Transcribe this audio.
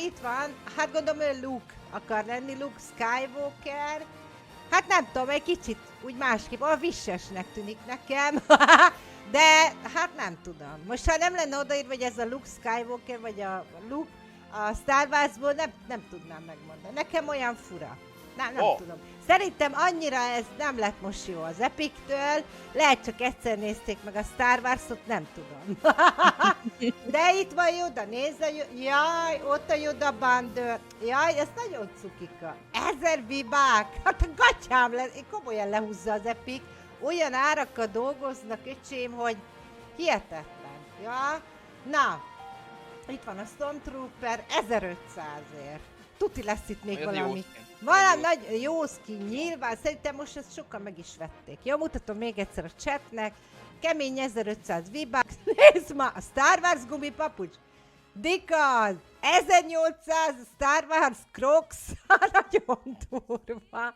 itt van, hát gondolom ő Luke akar lenni, Luke Skywalker. Hát nem tudom, egy kicsit úgy másképp, a vissesnek tűnik nekem. De hát nem tudom. Most ha nem lenne odaírva, hogy ez a Luke Skywalker, vagy a Luke a Star Warsból, nem tudnám megmondani. Nekem olyan fura. Nem tudom. Szerintem annyira ez nem lett most jó az Epic-től, lehet csak egyszer nézték meg a Star Wars-ot, nem tudom. De itt van Yoda, nézd jaj, ott a Yoda Bandőr, jaj, ez nagyon cukika. 1000 vibák, hát a gatyám lesz, komolyan lehúzza az Epic, olyan árakkal dolgoznak, öcsém, hogy hihetetlen. Ja, na, itt van a Stormtrooper, 1500-ért. Tuti lesz itt még valami. Valami nagy jó skin, nyilván. Szerintem most ezt sokan meg is vették. Jó, mutatom még egyszer a chatnek. Kemény 1500 V-Bucks. Nézd ma, a Star Wars gumipapucs. Dikaz, 1800 Star Wars Crocs. Nagyon durva.